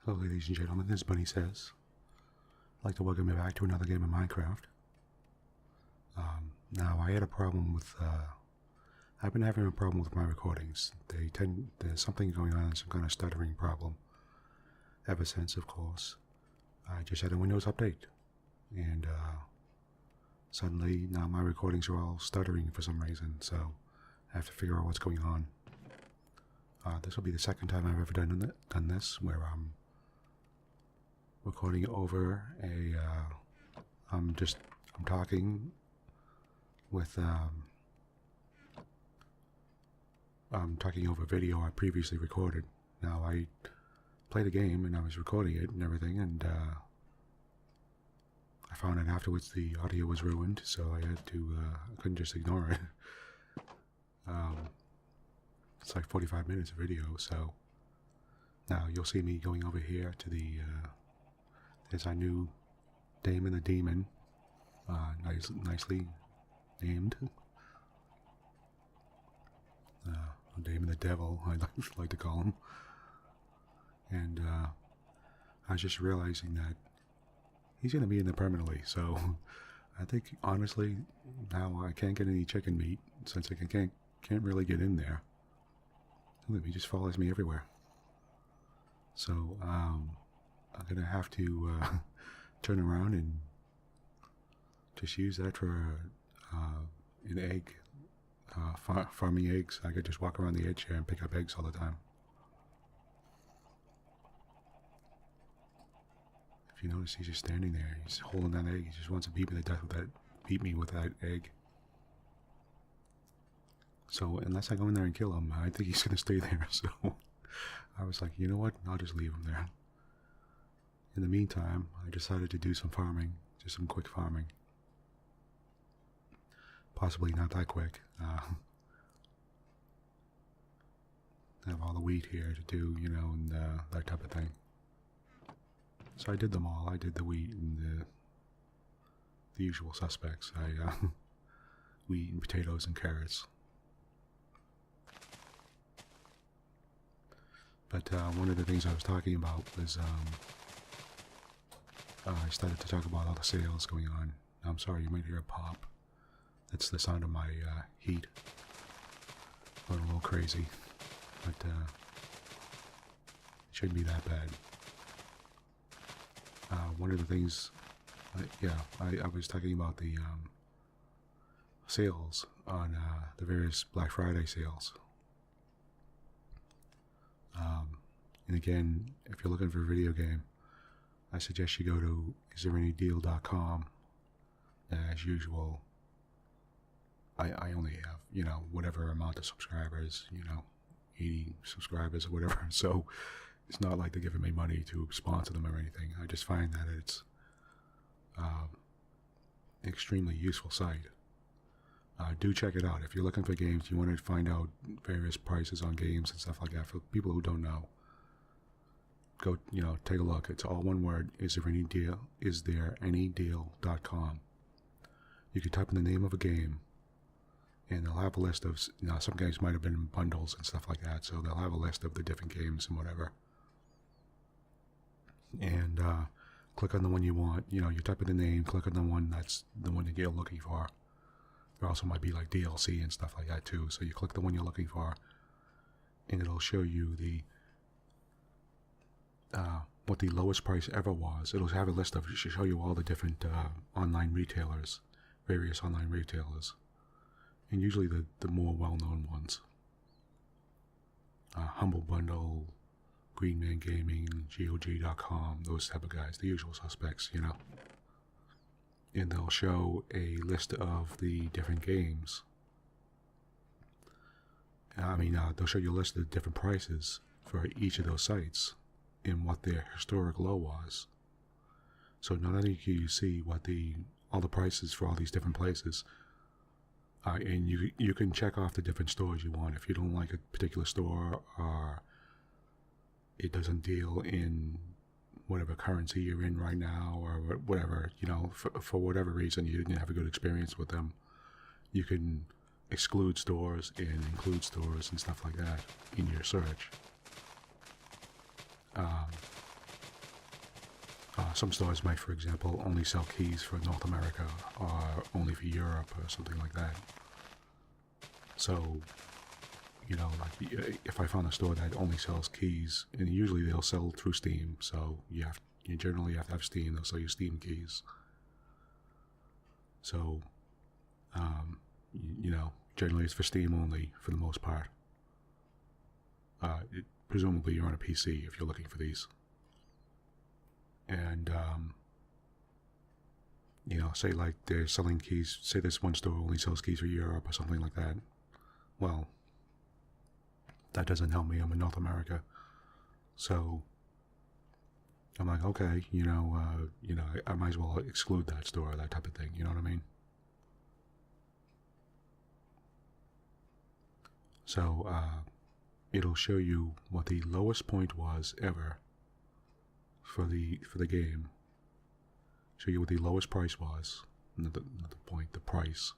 Hello ladies and gentlemen, this is Bunnysays. I'd like to welcome you back to another game of Minecraft. Now I had a problem with, I've been having a problem with my recordings. There's something going on, some kind of stuttering problem. Ever since, of course. I just had a Windows update. And, suddenly now my recordings are all stuttering for some reason, so I have to figure out what's going on. This will be the second time I've ever done this, where I'm recording over I'm talking with, I'm talking over video I previously recorded. Now I played a game and I was recording it and everything, and I found out afterwards the audio was ruined, so I had to, I couldn't just ignore it. It's like 45 minutes of video, so now you'll see me going over here to the, there's our new Damon the Demon, nicely named. Damon the Devil, I like to call him. And I was just realizing that he's going to be in there permanently, so I think, honestly, now I can't get any chicken meat, since I can't really get in there. He just follows me everywhere. So, I'm going to have to turn around and just use that for an egg, farming eggs. I could just walk around the edge here and pick up eggs all the time. If you notice, he's just standing there. He's holding that egg. He just wants to beat me to death with that. Beat me with that egg. So unless I go in there and kill him, I think he's going to stay there. So I was like, you know what? I'll just leave him there. In the meantime, I decided to do some farming, just some quick farming. Possibly not that quick. I have all the wheat here to do, you know, and that type of thing. So I did them all. I did the wheat and the usual suspects. Wheat and potatoes and carrots. But one of the things I was talking about was I started to talk about all the sales going on. I'm sorry, you might hear a pop. That's the sound of my heat. Going a little crazy, but it shouldn't be that bad. One of the things, I was talking about the sales on the various Black Friday sales. And again, if you're looking for a video game, I suggest you go to istthereanydeal.com. As usual, I only have, you know, whatever amount of subscribers, you know, 80 subscribers or whatever, so it's not like they're giving me money to sponsor them or anything. I just find that it's an extremely useful site. Do check it out. If you're looking for games, you want to find out various prices on games and stuff like that for people who don't know. Go, you know, take a look. It's all one word. istthereanydeal.com. You can type in the name of a game, and they'll have a list of, you know, some games might have been in bundles and stuff like that, so they'll have a list of the different games and whatever. And click on the one you want. You know, you type in the name, click on the one that's the one that you're looking for. There also might be like DLC and stuff like that too. So you click the one you're looking for, and it'll show you the what the lowest price ever was. It'll have a list of, it should show you all the different online retailers, various online retailers, and usually the more well-known ones. Humble Bundle, Green Man Gaming, GOG.com, those type of guys, the usual suspects, you know. And they'll show a list of the different games. They'll show you a list of the different prices for each of those sites and what their historic low was. So not only can you see what all the prices for all these different places, and you can check off the different stores you want. If you don't like a particular store, or it doesn't deal in whatever currency you're in right now, or whatever, you know, for whatever reason you didn't have a good experience with them, you can exclude stores and include stores and stuff like that in your search. some stores might, for example, only sell keys for North America or only for Europe or something like that. So, you know, like if I found a store that only sells keys, and usually they'll sell through Steam, so you generally have to have Steam. They'll sell you Steam keys. So, you know, generally it's for Steam only for the most part. Presumably you're on a PC if you're looking for these. And, you know, say like they're selling keys, say this one store only sells keys for Europe or something like that. Well, that doesn't help me. I'm in North America. So I'm like, okay, you know, I might as well exclude that store, that type of thing. You know what I mean? So, it'll show you what the lowest point was ever for the game. Show you what the lowest price was, not the point, the price.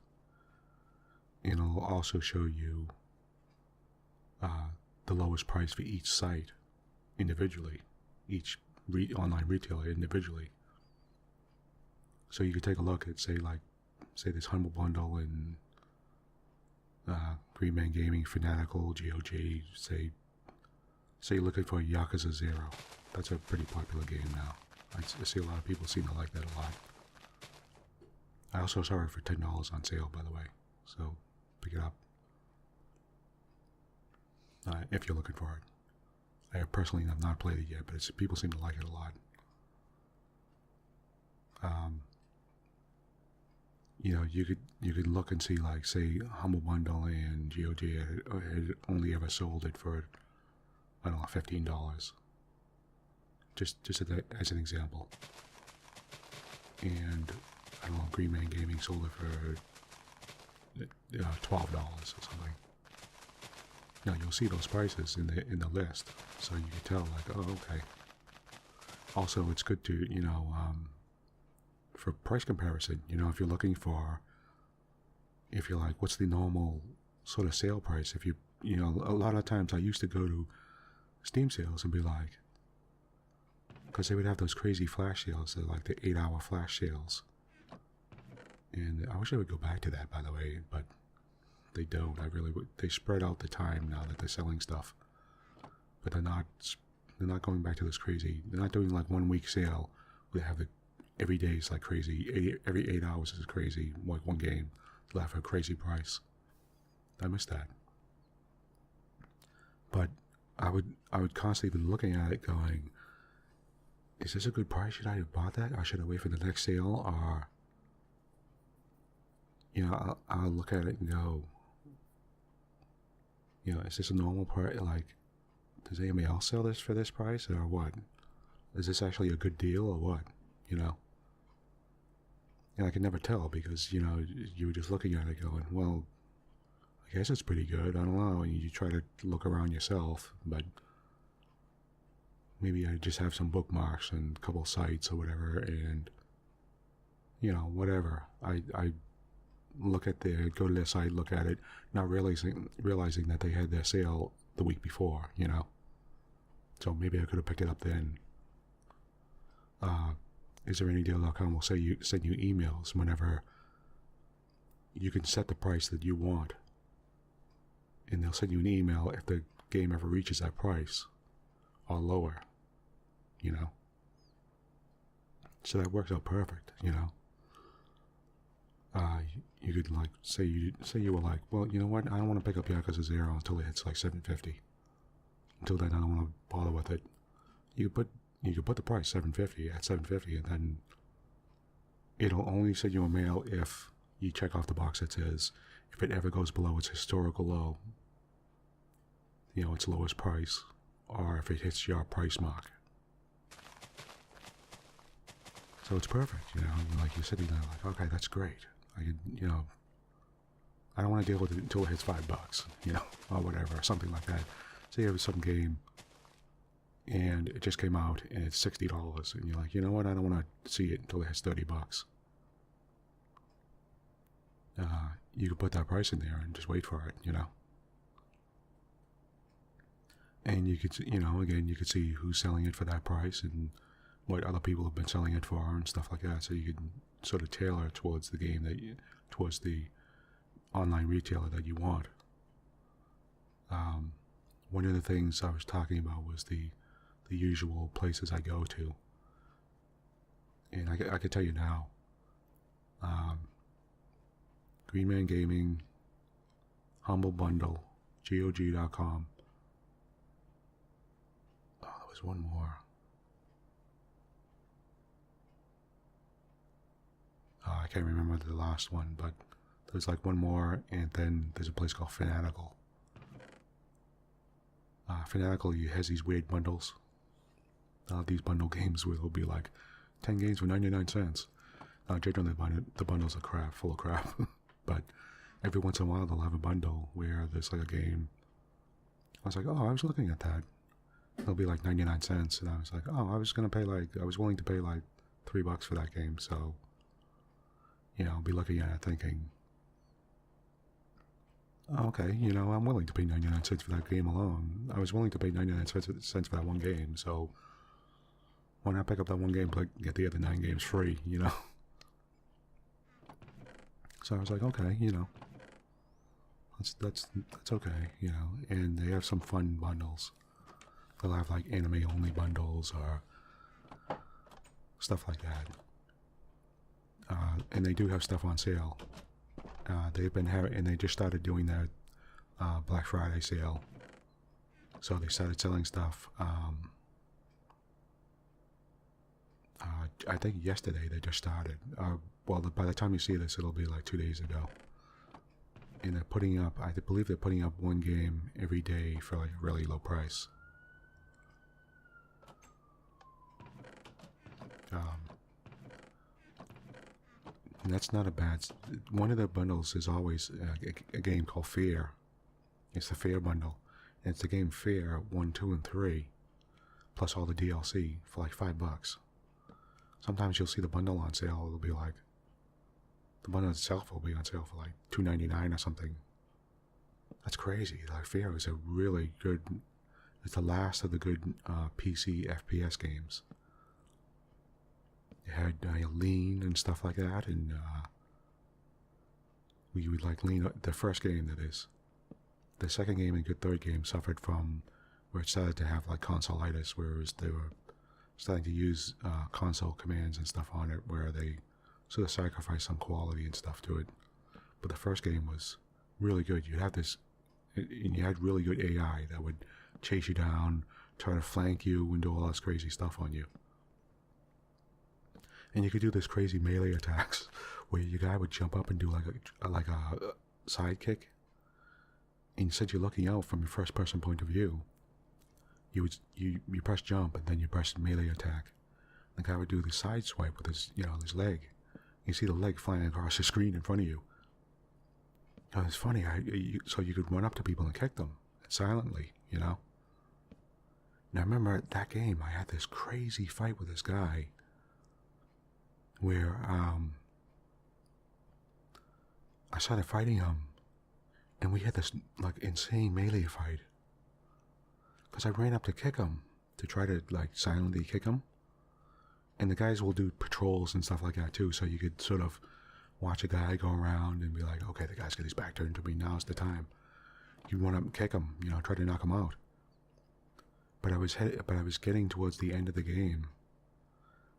And it'll also show you the lowest price for each site individually, each online retailer individually. So you could take a look at, say this Humble Bundle and Green Man Gaming, Fanatical, GOG, say you're looking for Yakuza 0. That's a pretty popular game now. I see a lot of people seem to like that a lot. I also saw it for $10 on sale, by the way, so pick it up if you're looking for it. I personally have not played it yet, but people seem to like it a lot. You know, you could look and see, like, say, Humble Bundle and GOG had only ever sold it for, I don't know, $15. Just as an example. And, I don't know, Green Man Gaming sold it for $12 or something. Now, you'll see those prices in the list, so you can tell, like, oh, okay. Also, it's good to, you know, for price comparison, you know, if you're looking for, if you're like, what's the normal sort of sale price? If you know, a lot of times I used to go to Steam sales and be like, because they would have those crazy flash sales, like the 8-hour flash sales. And I wish I would go back to that, by the way, but they don't. They spread out the time now that they're selling stuff, but they're not going back to this crazy. They're not doing like 1 week sale. They have every day is like crazy. Every 8 hours is crazy. Like one game, they'll have a crazy price. I miss that. But I would constantly be looking at it, going, "Is this a good price? Should I have bought that, or should I wait for the next sale?" Or, you know, I'll look at it and go, you know, is this a normal price? Like, does anybody else sell this for this price, or what? Is this actually a good deal, or what? You know? And I can never tell, because, you know, you were just looking at it going, well, I guess it's pretty good. I don't know. And you try to look around yourself, but maybe I just have some bookmarks and a couple sites or whatever, and, you know, whatever. I look at go to their site, look at it, not realizing that they had their sale the week before, you know. So maybe I could have picked it up then. IsThereAnyDeal.com will send you emails whenever you can set the price that you want, and they'll send you an email if the game ever reaches that price or lower, you know. So that works out perfect, you know. You could, like, say you were like, well, you know what, I don't want to pick up Yakuza 0 until it hits like $7.50. Until then, I don't want to bother with it. You could put the price $7.50 at $7.50, and then it'll only send you a mail if you check off the box that says, if it ever goes below its historical low, you know, its lowest price, or if it hits your price mark. So it's perfect, you know. Like, you're sitting there like, okay, that's great. I could, you know, I don't want to deal with it until it hits $5, you know, or whatever, something like that. Say you have some game and it just came out and it's $60, and you're like, you know what, I don't want to see it until it hits $30. You could put that price in there and just wait for it, you know. And you could, you know, again, you could see who's selling it for that price and what other people have been selling it for and stuff like that, so you can sort of tailor it towards the game towards the online retailer that you want. One of the things I was talking about was the usual places I go to, and I can tell you now. Green Man Gaming, Humble Bundle, GOG.com. Oh, there was one more. I can't remember the last one, but there's like one more, and then there's a place called Fanatical. Fanatical has these weird bundles. These bundle games where there'll be like 10 games for 99 cents. Generally the bundles are full of crap. But every once in a while they'll have a bundle where there's like a game. I was like, oh, I was looking at that. It'll be like 99 cents. And I was like, oh, I was willing to pay like $3 for that game. So, I'll be looking at it thinking, okay, I'm willing to pay 99 cents for that game alone. I was willing to pay 99 cents for that one game, so why not pick up that one game, get the other 9 games free, So I was like, okay, that's okay, and they have some fun bundles. They'll have like anime only bundles or stuff like that. And they do have stuff on sale. They just started doing their Black Friday sale. So they started selling stuff. I think yesterday they just started. By the time you see this, it'll be like 2 days ago. And they're putting up, I believe they're putting up one game every day for like a really low price. And that's not a bad. One of the bundles is always a game called Fear. It's the Fear bundle. And it's the game Fear 1, 2, and 3, plus all the DLC for like $5. Sometimes you'll see the bundle on sale. It'll be like the bundle itself will be on sale for like $2.99 or something. That's crazy. Like Fear is a really good. It's the last of the good PC FPS games. It had lean and stuff like that, and we would like lean. The first game, that is. The second game and good third game suffered from where it started to have like console-itis, whereas they were starting to use console commands and stuff on it, where they sort of sacrificed some quality and stuff to it. But the first game was really good. You had really good AI that would chase you down, try to flank you, and do all this crazy stuff on you. And you could do this crazy melee attacks where your guy would jump up and do like a side kick. And instead you're looking out from your first person point of view. You press jump and then you press melee attack. The guy would do the side swipe with his leg. You see the leg flying across the screen in front of you. Now, it's funny, so you could run up to people and kick them silently, Now I remember that game, I had this crazy fight with this guy where I started fighting him, and we had this like insane melee fight. Because I ran up to kick him, to try to like silently kick him. And the guys will do patrols and stuff like that too, so you could sort of watch a guy go around and be like, okay, the guy's got his back turned to me, now's the time. You run up and kick him, try to knock him out. But I was getting towards the end of the game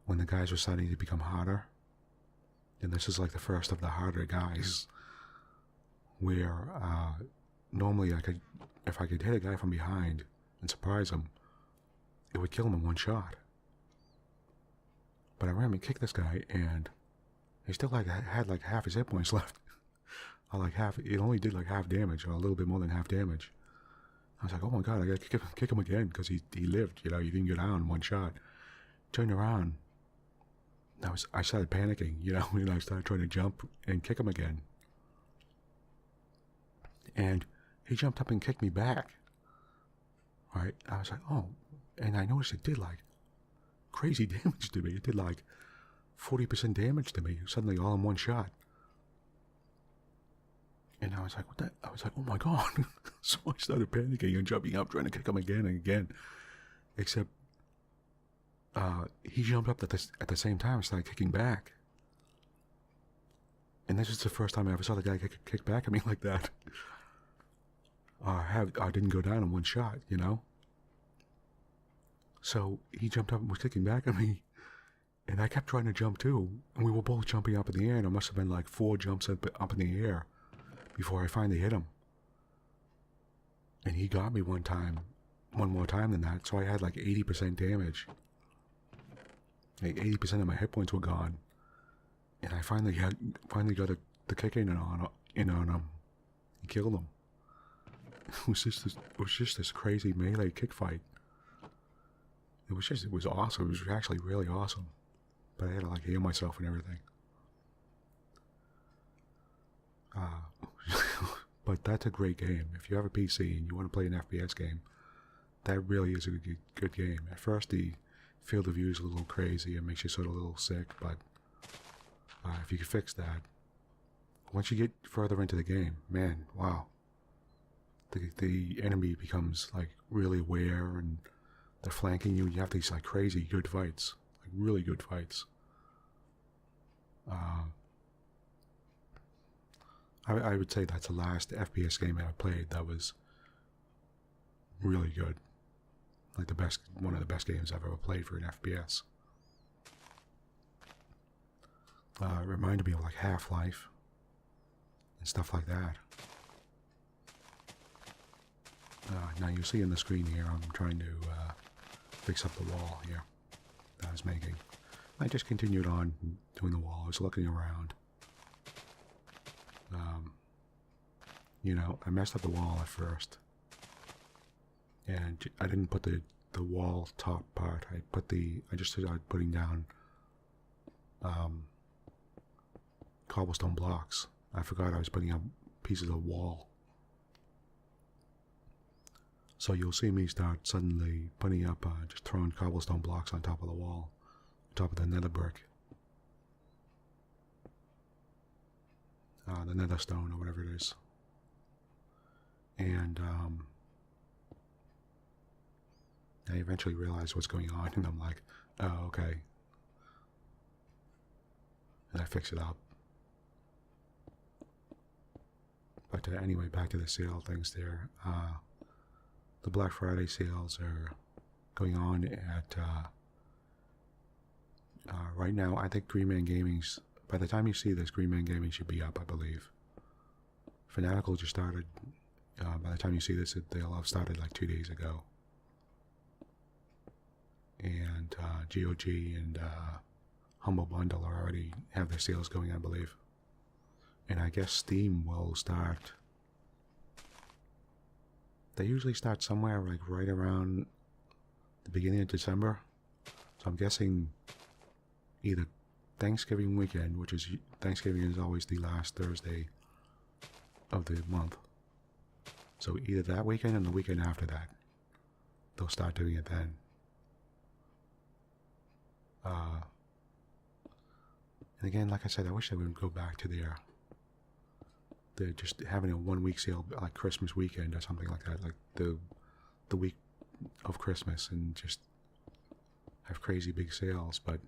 when the guys were starting to become harder. And this is like the first of the harder guys, where normally if I could hit a guy from behind and surprise him, it would kill him in one shot. But I ran and kicked this guy, and he still had like half his hit points left. It only did like half damage, or a little bit more than half damage. I was like, oh my god, I gotta kick him again, because he lived, he didn't go down in one shot. Turned around, I started panicking, and I started trying to jump and kick him again. And he jumped up and kicked me back. Right? I was like, oh, and I noticed it did like crazy damage to me. It did like 40% damage to me, suddenly all in one shot. And I was like, oh my god. So I started panicking and jumping up, trying to kick him again and again. Except he jumped up at the same time and started kicking back. And this is the first time I ever saw the guy kick back at me like that. I didn't go down in one shot, you know? So he jumped up and was kicking back at me. And I kept trying to jump too. And we were both jumping up in the air. And it must have been like 4 jumps up in the air before I finally hit him. And he got me one more time than that. So I had like 80% damage. Like 80% of my hit points were gone. And I finally got the kick in on him. He killed him. It was just this crazy melee kick fight. It was awesome. It was actually really awesome. But I had to like heal myself and everything. But that's a great game. If you have a PC and you want to play an FPS game, that really is a good game. At first, the field of view is a little crazy. It makes you sort of a little sick, but if you can fix that, once you get further into the game, man, wow. The enemy becomes like really aware and they're flanking you. You have these like crazy good fights, like really good fights. I would say that's the last FPS game I played that was really good. Like one of the best games I've ever played for an FPS. It reminded me of like Half-Life and stuff like that. Now you see on the screen here, I'm trying to fix up the wall here that I was making. I just continued on doing the wall. I was looking around. You know, I messed up the wall at first. And I didn't put the wall top part. I just started putting down cobblestone blocks. I forgot I was putting up pieces of wall. So you'll see me start suddenly putting up, just throwing cobblestone blocks on top of the wall, on top of the nether brick. The nether stone or whatever it is. And I eventually realized what's going on, and I'm like, oh, okay. And I fix it up. But anyway, back to the sale things there. The Black Friday sales are going on at, right now, I think Green Man Gaming's, by the time you see this, Green Man Gaming should be up, I believe. Fanatical just started, by the time you see this, they'll have started like 2 days ago. And GOG and Humble Bundle already have their sales going, I believe. And I guess Steam will start. They usually start somewhere like right around the beginning of December. So I'm guessing either Thanksgiving weekend, which is Thanksgiving is always the last Thursday of the month. So either that weekend and the weekend after that, they'll start doing it then. And again, like I said, I wish they would go back to they're just having a 1 week sale like Christmas weekend or something like that, like the week of Christmas, and just have crazy big sales. But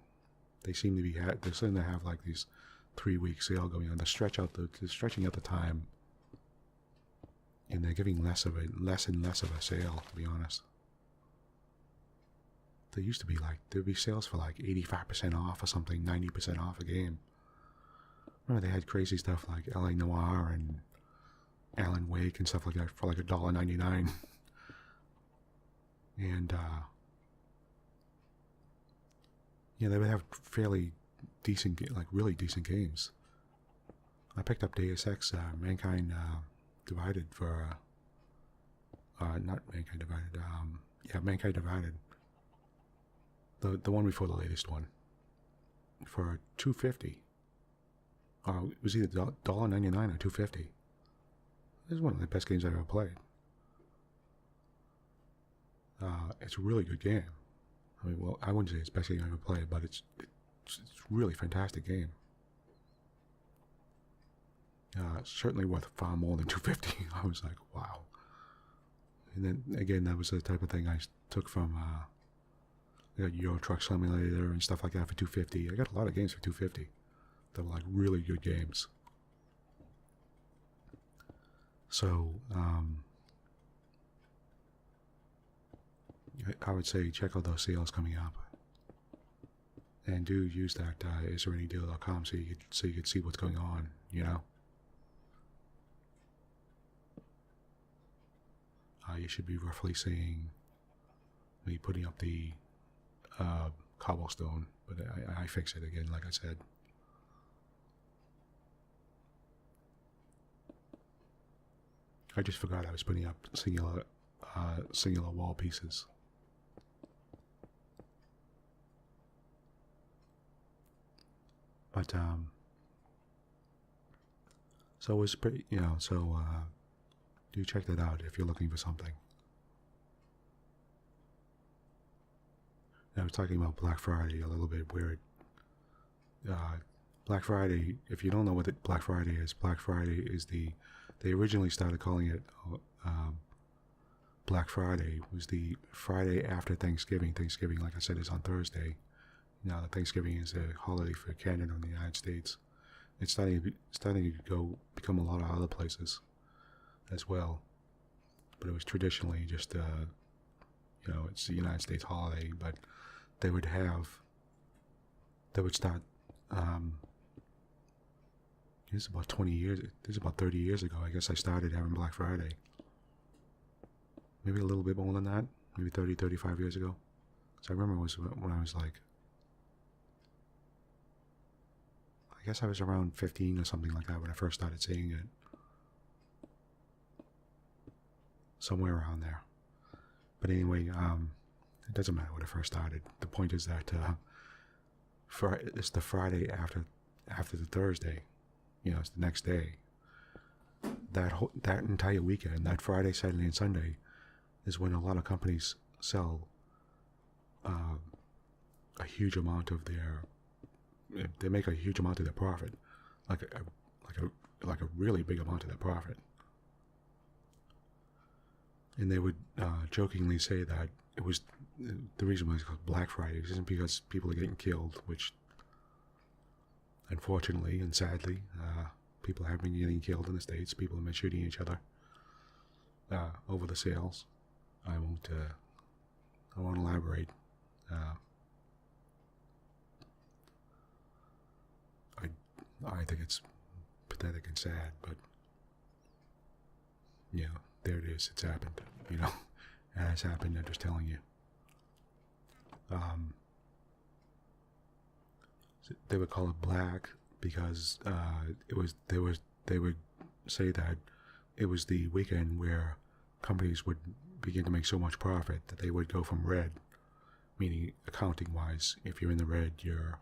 they seem to be they're starting to have like these 3 week sale going on. They're stretching out the time, and they're giving less and less of a sale, to be honest. There used to be like, there'd be sales for like 85% off or something, 90% off a game. Remember they had crazy stuff like LA Noire and Alan Wake and stuff like that for like $1.99. And yeah, they would have fairly decent, like really decent games. I picked up Deus Ex Mankind Divided for not Mankind Divided, yeah, Mankind Divided. The one before the latest one, for $2.50. It was either $1.99 or $2.50. This is one of the best games I've ever played. It's a really good game. I mean, well, I wouldn't say it's the best game I've ever played, but it's a really fantastic game. Certainly worth far more than $2.50. I was like, wow. And then again, that was the type of thing I took from. got Euro Truck Simulator and stuff like that for $250. I got a lot of games for $250 that were like really good games. So I would say check out those sales coming up, and do use that isthereanydeal.com so you could see what's going on. You know, you should be roughly seeing me putting up the cobblestone, but I fix it again, like I said. I just forgot I was putting up singular wall pieces. But so it was pretty, you know. So do check that out if you're looking for something. I was talking about Black Friday a little bit. Where Black Friday, if you don't know what Black Friday is they originally started calling it Black Friday. Was the Friday after Thanksgiving. Thanksgiving, like I said, is on Thursday. Now that Thanksgiving is a holiday for Canada and the United States. It's starting to become a lot of other places as well. But it was traditionally just it's the United States holiday, but they would start this is about 20 years, this is about 30 years ago, I guess I started having Black Friday. Maybe a little bit more than that, maybe 30, 35 years ago. So I remember it was when I was like, I guess I was around 15 or something like that when I first started seeing it. Somewhere around there. But anyway, it doesn't matter when I first started. The point is that it's the Friday after the Thursday. You know, it's the next day. That entire weekend, that Friday, Saturday, and Sunday, is when a lot of companies sell a huge amount of their. They make a huge amount of their profit, like a really big amount of their profit. And they would jokingly say that it was the reason why it's called Black Friday isn't because people are getting killed, which unfortunately and sadly people have been getting killed in the States. People have been shooting each other over the sales. I won't elaborate. I think it's pathetic and sad, but yeah, there it is. It's happened. You know, it has happened. I'm just telling you. They would call it black because they would say that it was the weekend where companies would begin to make so much profit that they would go from red, meaning accounting wise, if you're in the red, you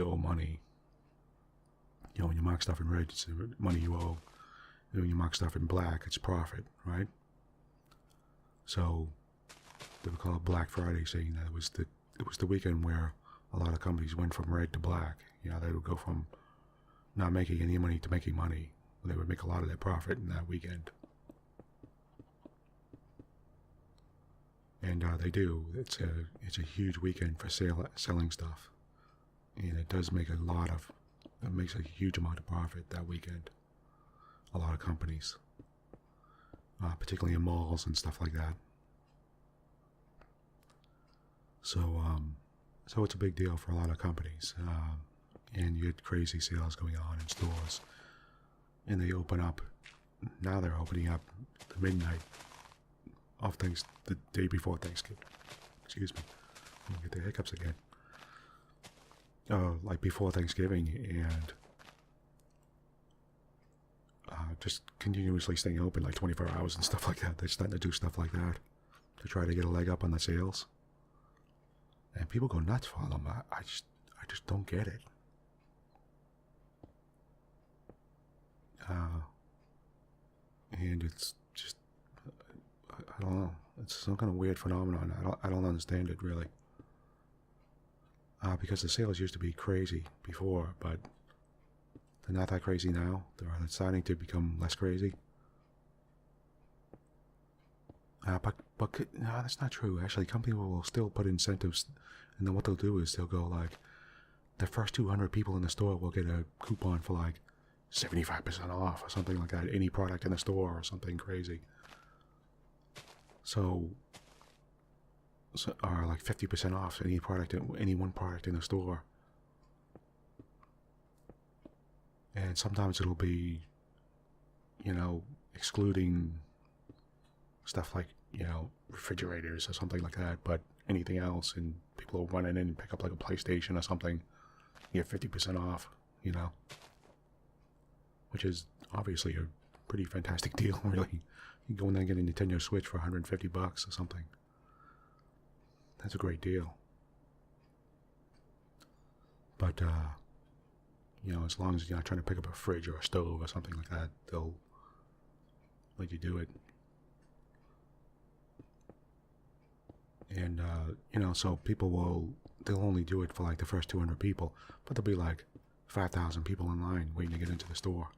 owe money. You know, when you mark stuff in red, it's money you owe. And when you mark stuff in black, it's profit, right? So they would call it Black Friday, saying that it was the weekend where a lot of companies went from red to black. You know, they would go from not making any money to making money. They would make a lot of their profit in that weekend. And they do. It's a huge weekend for selling stuff, and it does make it makes a huge amount of profit that weekend. A lot of companies, particularly in malls and stuff like that. So it's a big deal for a lot of companies, and you get crazy sales going on in stores, and they open up. Now they're opening up the midnight of the day before Thanksgiving. Excuse me, I'm gonna get the hiccups again. Like before Thanksgiving, and just continuously staying open like 24 hours and stuff like that. They're starting to do stuff like that to try to get a leg up on the sales. And people go nuts for them. I just don't get it. And it's just, I don't know. It's some kind of weird phenomenon. I don't understand it really. Because the sales used to be crazy before, but they're not that crazy now. They're starting to become less crazy. No, that's not true. Actually, company will still put incentives, and then what they'll do is they'll go like, the first 200 people in the store will get a coupon for like 75% off or something like that. Any product in the store or something crazy. So or like 50% off any product, any one product in the store. And sometimes it'll be, excluding stuff like, refrigerators or something like that, but anything else, and people will run in and pick up like a PlayStation or something, you get 50% off, which is obviously a pretty fantastic deal, really. You go in there and get a Nintendo Switch for $150 or something. That's a great deal. But, as long as you're not trying to pick up a fridge or a stove or something like that, they'll let you do it. And, so people they'll only do it for like the first 200 people, but there'll be like 5,000 people in line waiting to get into the store.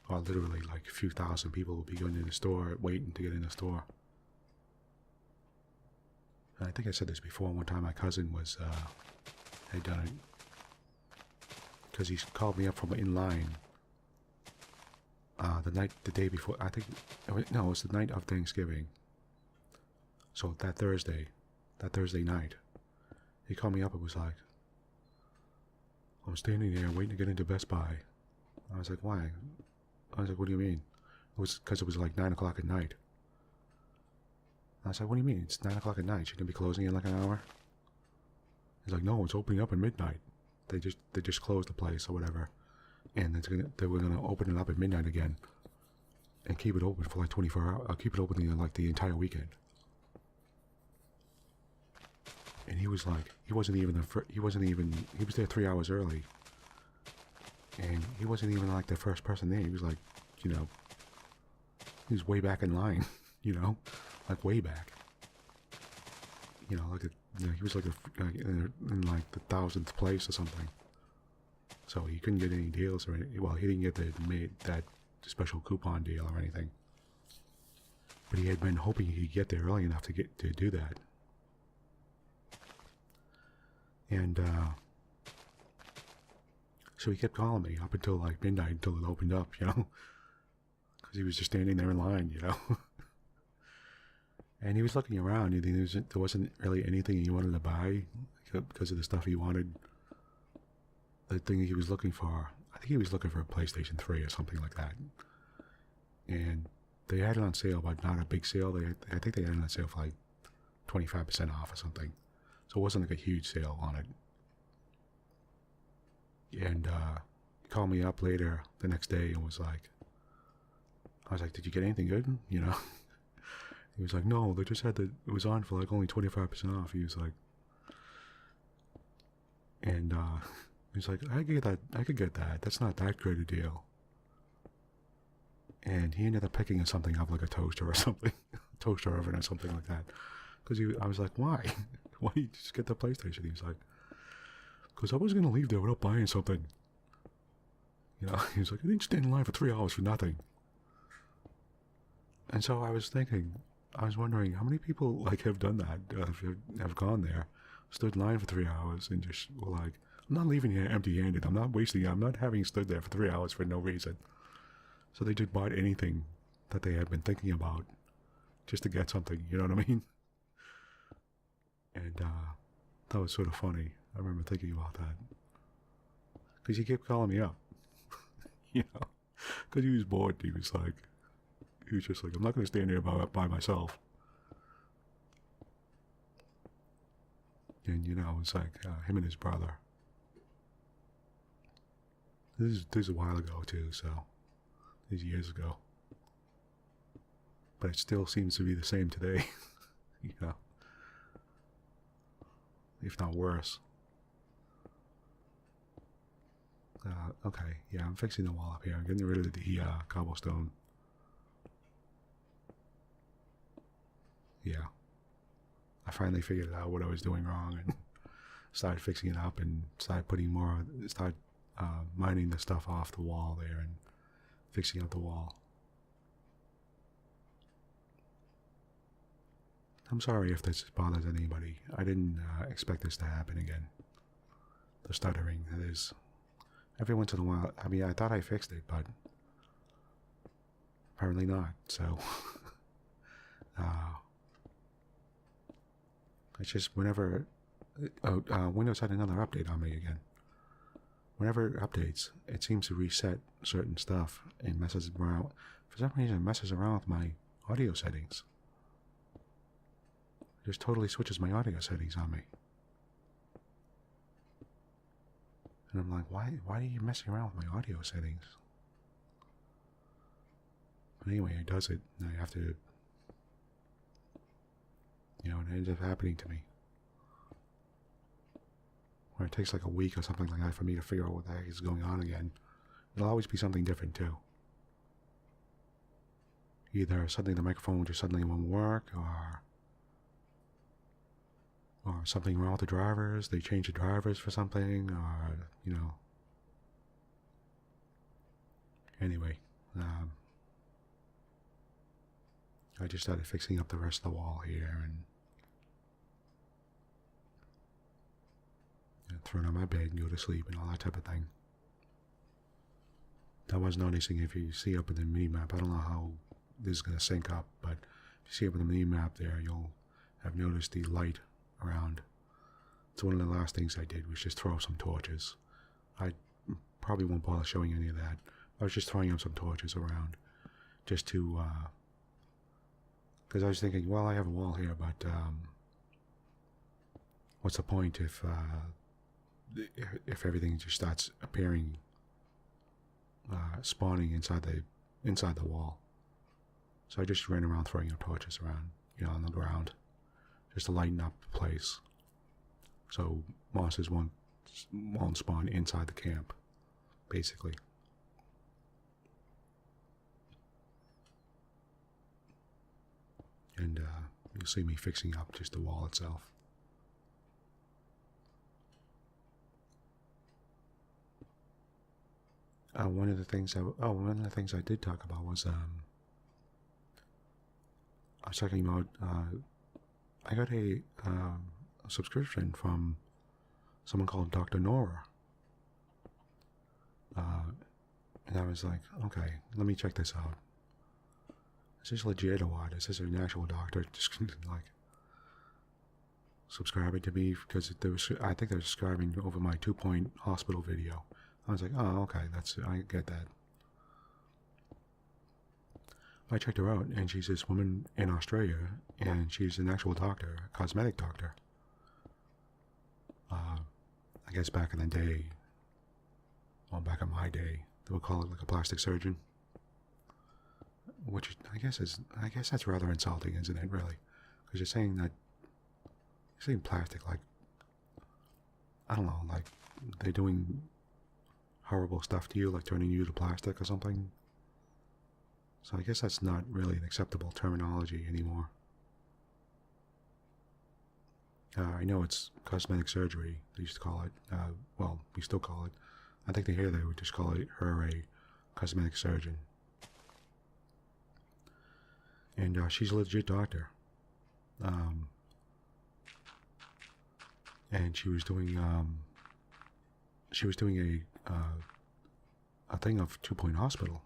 Or literally like a few thousand people will be going in the store waiting to get in the store. And I think I said this before. One time my cousin had done it because he called me up from in line the day before. I think it was the night of Thanksgiving. So that Thursday night, he called me up and was like, I'm standing there waiting to get into Best Buy. I was like, why? I was like, what do you mean? It was because it was like 9 o'clock at night. I was like, what do you mean? It's 9 o'clock at night. You're going to be closing in like an hour? He's like, no, it's opening up at midnight. They just closed the place or whatever. And they were going to open it up at midnight again. And keep it open for like 24 hours. Keep it open like the entire weekend. And he was like, he was there 3 hours early. And he wasn't even like the first person there. He was like, he was way back in line, like way back. He was like in like the 1,000th place or something. So he couldn't get any deals or anything. Well, he didn't get that special coupon deal or anything. But he had been hoping he could get there early enough to do that. And so he kept calling me up until like midnight until it opened up, because he was just standing there in line, And he was looking around. There wasn't really anything he wanted to buy because of the stuff he wanted. The thing he was looking for, I think he was looking for a PlayStation 3 or something like that. And they had it on sale, but not a big sale. I think they had it on sale for like 25% off or something. So it wasn't like a huge sale on it. And he called me up later the next day and was like, I was like, did you get anything good? He was like, no, they just had it was on for like only 25% off. He was like, and he was like, I could get that. That's not that great a deal. And he ended up picking something up like a toaster or something, toaster oven or something like that. Because I was like, why? Why don't you just get the PlayStation? He was like, because I was going to leave there without buying something. He was like, I didn't stand in line for 3 hours for nothing. And so I was wondering how many people like have done that, have gone there, stood in line for 3 hours and just were like, I'm not leaving here empty-handed. I'm not having stood there for 3 hours for no reason. So they just bought anything that they had been thinking about just to get something, you know what I mean? And that was sort of funny. I remember thinking about that. Because he kept calling me up, because he was bored. He was just like, I'm not going to stand here by myself. And, it was like him and his brother. This is a while ago, too, so these years ago. But it still seems to be the same today, if not worse. Okay, yeah, I'm fixing the wall up here. I'm getting rid of the cobblestone. Yeah. I finally figured out what I was doing wrong and started fixing it up and started mining the stuff off the wall there and fixing up the wall. I'm sorry if this bothers anybody. I didn't expect this to happen again. The stuttering, that is. Every once in a while, I mean, I thought I fixed it, but apparently not, so. It's just whenever. Windows had another update on me again. Whenever it updates, it seems to reset certain stuff and messes around. For some reason, it messes around with my audio settings. It just totally switches my audio settings on me. And I'm like, why are you messing around with my audio settings? But anyway, it does it, and I have to, it ends up happening to me. Where it takes like a week or something like that for me to figure out what the heck is going on again. It'll always be something different too. Either suddenly the microphone just suddenly won't work, or something wrong with the drivers, they change the drivers for something, or, Anyway, I just started fixing up the rest of the wall here and throwing on my bed and go to sleep and all that type of thing. I was noticing, if you see up in the mini map, I don't know how this is going to sync up, but if you see up in the mini map there, you'll have noticed the light around. It's one of the last things I did was just throw some torches. I probably won't bother showing any of that. I was just throwing up some torches around just to, because I was thinking, well, I have a wall here, but what's the point if everything just starts appearing, spawning inside the wall? So I just ran around throwing up torches around, on the ground, just to lighten up the place, so monsters won't spawn inside the camp, basically. And you'll see me fixing up just the wall itself. One of the things I did talk about was I was talking about I got a subscription from someone called Dr. Nora, and I was like, okay, let me check this out. Is this legit or what? Is this an actual doctor just like subscribing to me? Because I think they're subscribing over my 2-point hospital video. I was like, oh, okay, I get that. I checked her out, and she's this woman in Australia, and she's an actual doctor, a cosmetic doctor. I guess back in the day, well, back in my day, they would call it like a plastic surgeon. Which I guess that's rather insulting, isn't it, really? Because you're saying plastic, like, I don't know, like they're doing horrible stuff to you, like turning you to plastic or something. So I guess that's not really an acceptable terminology anymore. I know it's cosmetic surgery, they used to call it. Well, we still call it. I think they would just call her a cosmetic surgeon. And she's a legit doctor. And she was doing a thing of 2-point hospital.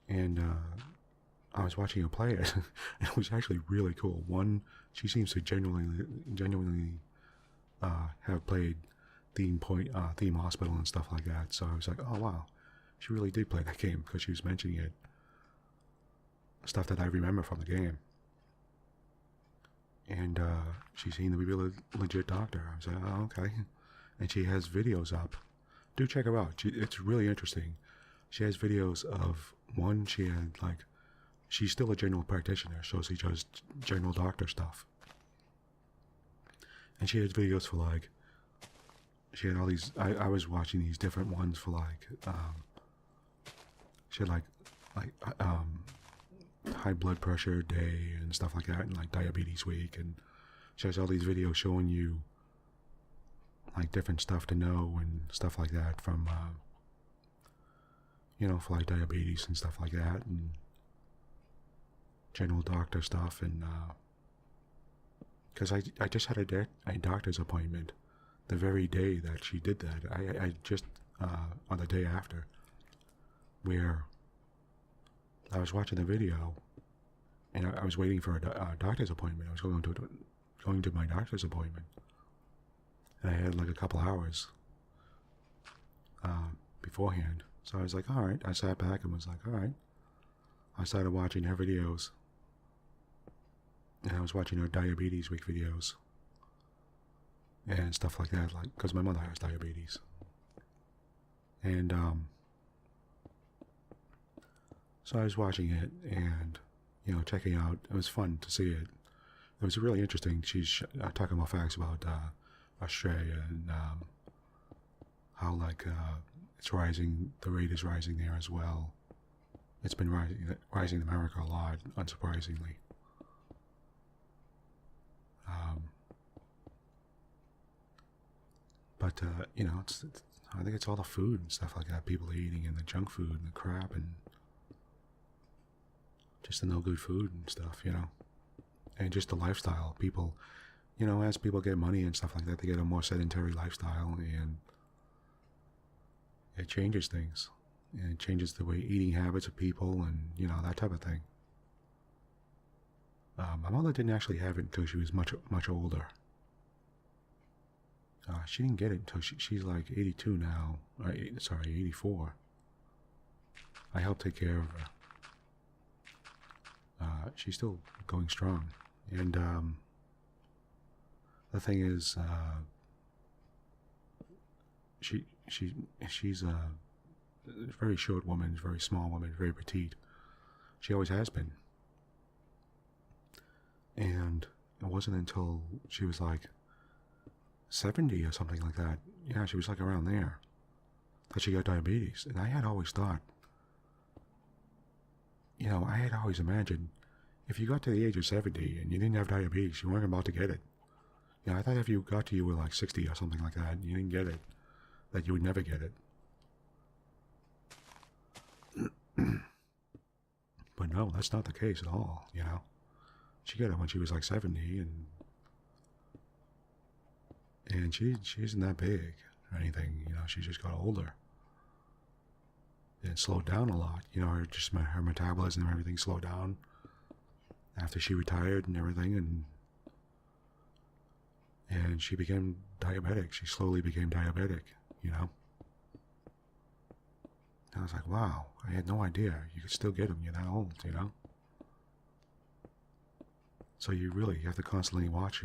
And I was watching her play it, and it was actually really cool. One, she seems to genuinely have played theme hospital and stuff like that. So I was like, oh wow, she really did play that game, because she was mentioning it. Stuff that I remember from the game. And she seemed to be a really legit doctor. I was like, oh, okay. And she has videos up. Do check her out. It's really interesting. She has videos of, one, she's still a general practitioner, so she does general doctor stuff. And she has videos for she had all these, I was watching these different ones for she had high blood pressure day and stuff like that, and diabetes week, and she has all these videos showing you different stuff to know and stuff like that from for diabetes and stuff like that. And general doctor stuff, and because I just had a doctor's appointment the very day that she did that. I just on the day after, where I was watching the video, and I was waiting for a doctor's appointment. I was going to my doctor's appointment, and I had like a couple hours beforehand. So I was like, all right. I sat back and was like, all right. I started watching her videos, and I was watching her diabetes week videos and stuff like that, like because my mother has diabetes, and so I was watching it and checking out. It was fun to see it. It was really interesting. She's talking about facts about Australia and how like it's rising. The rate is rising there as well. It's been rising in America a lot, unsurprisingly. But it's I think it's all the food and stuff like that people are eating, and the junk food and the crap, and just the no good food and stuff, and just the lifestyle. People, as people get money and stuff like that, they get a more sedentary lifestyle, and it changes things. And it changes the way eating habits of people, and that type of thing. My mother didn't actually have it until she was much older. She didn't get it until she's like 82 now. 84. I helped take care of her. She's still going strong, and the thing is, she's a very short woman, very small woman, very petite. She always has been. And it wasn't until she was like 70 or something like that, yeah, she was like around there, that she got diabetes. And I had always thought, I had always imagined if you got to the age of 70 and you didn't have diabetes, you weren't about to get it. I thought if you got to you were like 60 or something like that and you didn't get it, that you would never get it. But no, that's not the case at all, She got it when she was like 70, and she isn't that big or anything, she just got older. And slowed down a lot, her metabolism and everything slowed down after she retired and everything, and she became diabetic. She slowly became diabetic, I was like, wow, I had no idea you could still get them. You're that old, So you really have to constantly watch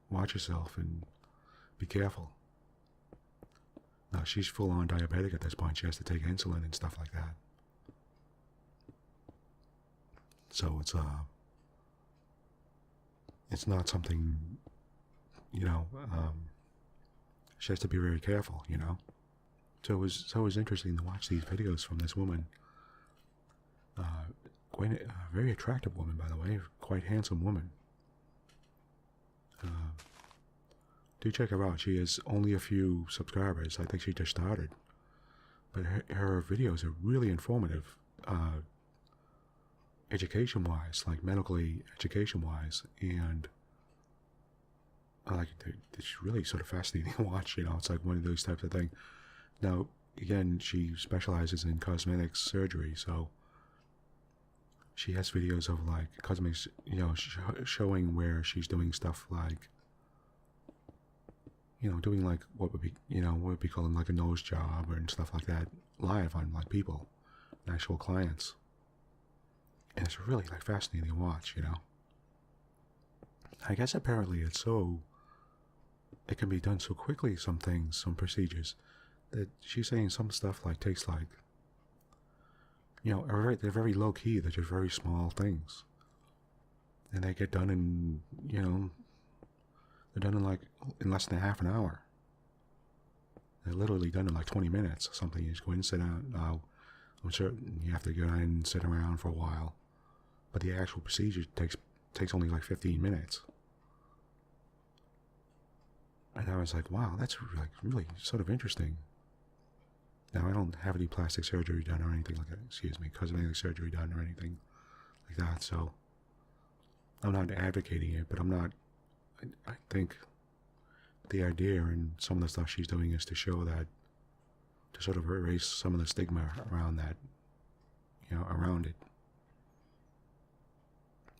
watch yourself and be careful. Now, she's full-on diabetic at this point. She has to take insulin and stuff like that. So it's not something, she has to be very careful, So it was interesting to watch these videos from this woman. Quite a very attractive woman, by the way, quite handsome woman. Do check her out. She has only a few subscribers. I think she just started. But her videos are really informative, education-wise, like medically education-wise, and it's really sort of fascinating to watch. It's like one of those types of things. Now, again, she specializes in cosmetic surgery, so she has videos of like cosmetics, showing where she's doing stuff like, doing like what would be called like a nose job and stuff like that live on like people, actual clients. And it's really like fascinating to watch, I guess apparently it can be done so quickly, some things, some procedures, that she's saying some stuff like takes like, they're very low key, they're just very small things. And they get done in, they're done in less than half an hour. They're literally done in like 20 minutes or something. You just go in and sit down. Now, I'm certain you have to go in and sit around for a while. But the actual procedure takes only like 15 minutes. And I was like, wow, that's like really sort of interesting. Now, I don't have any plastic surgery done or anything like that. Cosmetic surgery done or anything like that. So I'm not advocating it, but I think the idea and some of the stuff she's doing is to show that, to sort of erase some of the stigma around that, around it.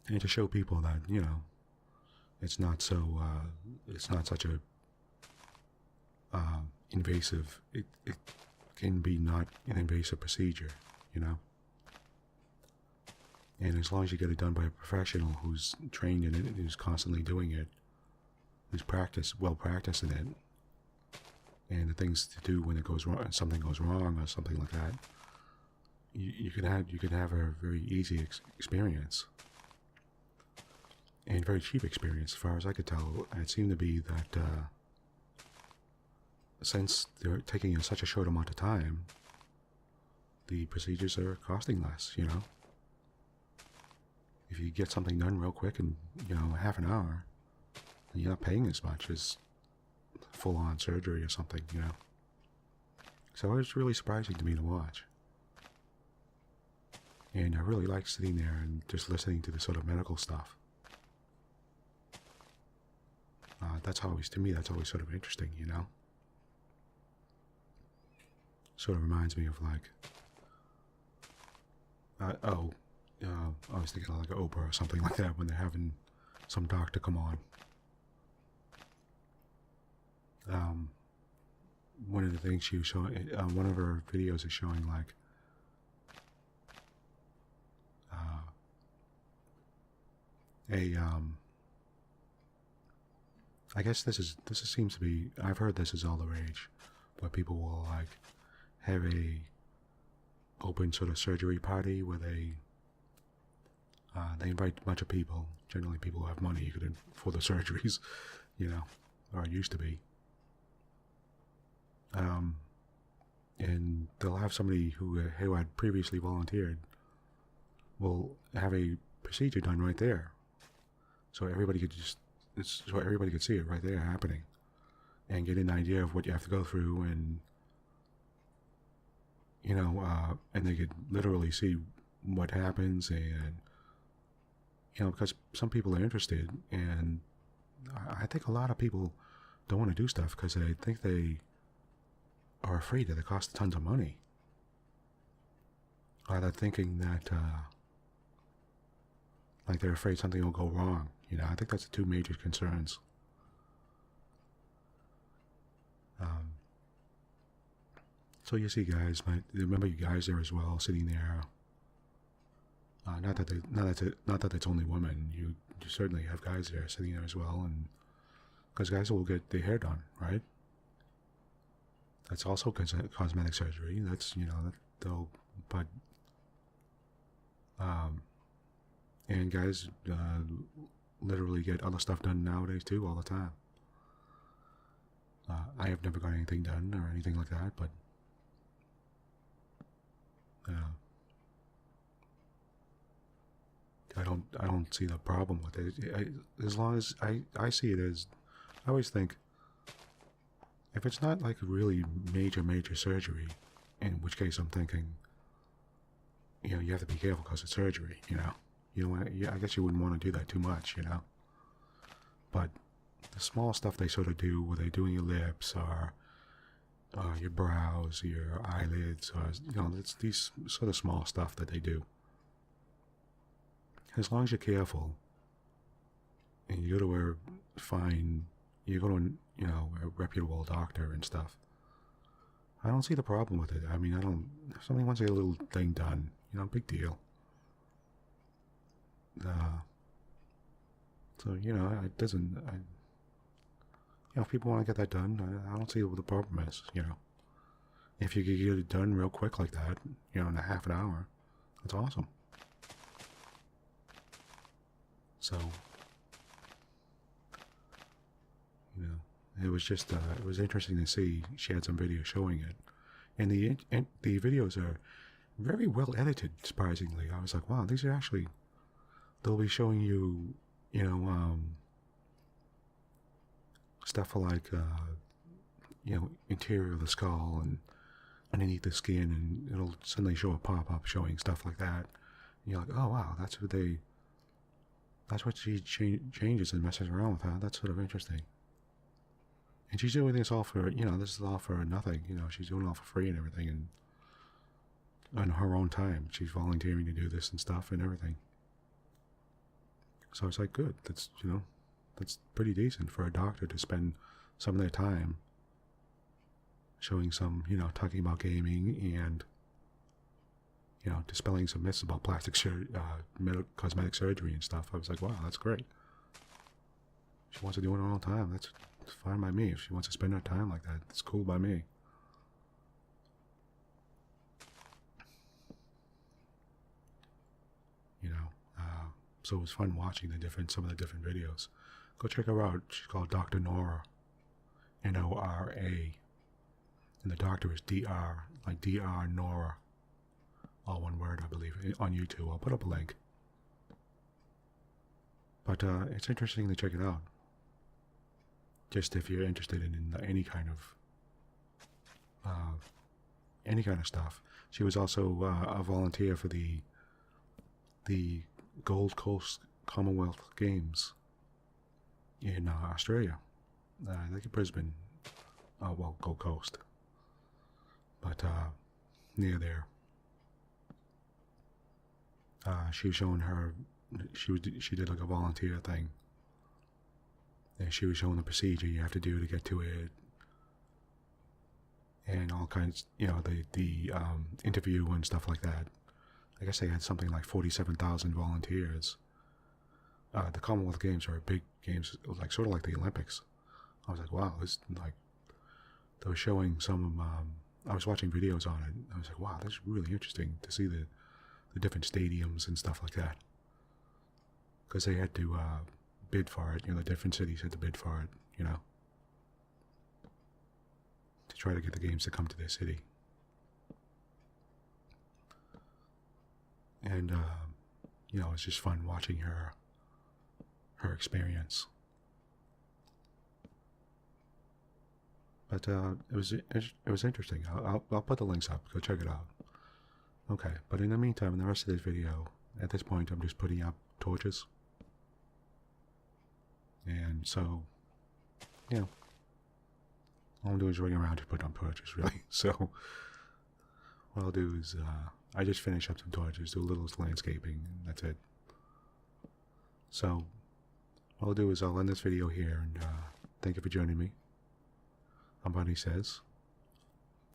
And to show people that, it's not such a invasive, it can be not an invasive procedure, And as long as you get it done by a professional who's trained in it and who's constantly doing it, who's well practiced in it, and the things to do when it goes wrong, something goes wrong or something like that, you can have a very easy experience, and very cheap experience, as far as I could tell. It seemed to be that since they're taking in such a short amount of time, the procedures are costing less. If you get something done real quick in half an hour, then you're not paying as much as full-on surgery or something. So it was really surprising to me to watch. And I really like sitting there and just listening to the sort of medical stuff. To me, that's always sort of interesting, Sort of reminds me of like, I was thinking of like Oprah or something like that when they're having some doctor come on. One of the things she was showing, one of her videos is showing like, I guess this seems to be, I've heard this is all the rage, where people will like have a open sort of surgery party where they invite a bunch of people, generally people who have money for the surgeries, or used to be. And they'll have somebody who had previously volunteered will have a procedure done right there, so everybody could see it right there happening, and get an idea of what you have to go through, and and they could literally see what happens, and because some people are interested, and I think a lot of people don't want to do stuff because they think they are afraid that it costs tons of money. Or they're thinking that, like they're afraid something will go wrong. I think that's the two major concerns. So you see guys, remember you guys there as well, sitting there. Not that it's only women. You certainly have guys there sitting there as well, and because guys will get their hair done, right? That's also cosmetic surgery. That's but and guys literally get other stuff done nowadays too, all the time. I have never got anything done or anything like that, but I don't see the problem with it. As long as I see it as, I always think, if it's not like a really major surgery, in which case I'm thinking, you have to be careful because it's surgery, I guess you wouldn't want to do that too much, But the small stuff they sort of do, where they're doing your lips or your brows, your eyelids, or it's these sort of small stuff that they do. As long as you're careful, and you go to a reputable doctor and stuff, I don't see the problem with it. I mean, if somebody wants to get a little thing done, big deal. So, it doesn't, if people want to get that done, I don't see what the problem is, If you could get it done real quick like that, in a half an hour, that's awesome. So, it was just, it was interesting to see. She had some videos showing it. And the videos are very well edited, surprisingly. I was like, wow, these are actually, they'll be showing you, stuff for like, interior of the skull and underneath the skin, and it'll suddenly show a pop-up showing stuff like that. You're like, oh wow, that's what she changes and messes around with, huh? That's sort of interesting. And she's doing this all for, this is all for nothing. She's doing it all for free and everything, and on her own time. She's volunteering to do this and stuff and everything. So it's like, good. That's pretty decent for a doctor to spend some of their time showing some, talking about gaming and, dispelling some myths about cosmetic surgery and stuff. I was like, wow, that's great. She wants to do it on her own time. That's fine by me. If she wants to spend her time like that, it's cool by me. So it was fun watching some of the different videos. Go check her out. She's called Dr. Nora, Nora, and the doctor is Dr. like Dr. Nora, all one word, I believe, on YouTube. I'll put up a link. But it's interesting to check it out. Just if you're interested in any kind of stuff. She was also a volunteer for the Gold Coast Commonwealth Games in Australia. I think in Brisbane. Gold Coast. But near there. She was showing her. She did like a volunteer thing. And she was showing the procedure you have to do to get to it. And all kinds, the interview and stuff like that. I guess they had something like 47,000 volunteers. The Commonwealth Games are big games, like sort of like the Olympics. I was like, wow, this like. They were showing some. I was watching videos on it. I was like, wow, that's really interesting to see the different stadiums and stuff like that. Because they had to bid for it. The different cities had to bid for it. To try to get the games to come to their city. And it's just fun watching her experience. But it was interesting. I'll put the links up. Go check it out. Okay, but in the meantime, in the rest of this video, at this point, I'm just putting up torches. And so, all I'm doing is running around to put on torches, really. So, what I'll do is, I just finish up some torches, do a little landscaping, and that's it. So, what I'll do is I'll end this video here, and thank you for joining me. I'm Bunnysays.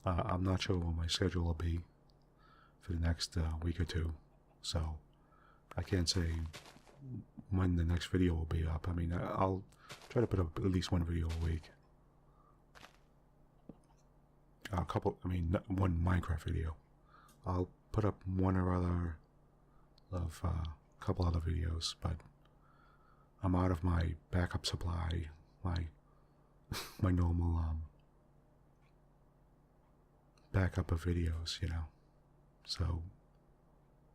I'm not sure what my schedule will be for the next week or two, so I can't say when the next video will be up. I mean, I'll try to put up at least one video a week. One Minecraft video. I'll put up one or other of a couple other videos, but I'm out of my backup supply, my normal backup of videos, so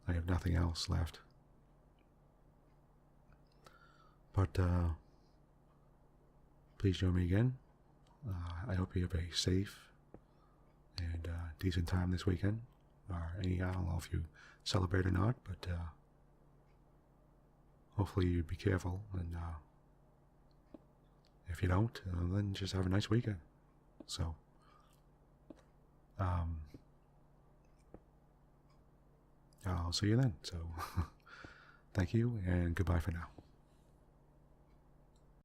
I have nothing else left. But please join me again. I hope you have a safe and decent time this weekend, or I don't know if you celebrate or not, but hopefully you be careful, and if you don't, then just have a nice weekend. So I'll see you then. So thank you, and goodbye for now.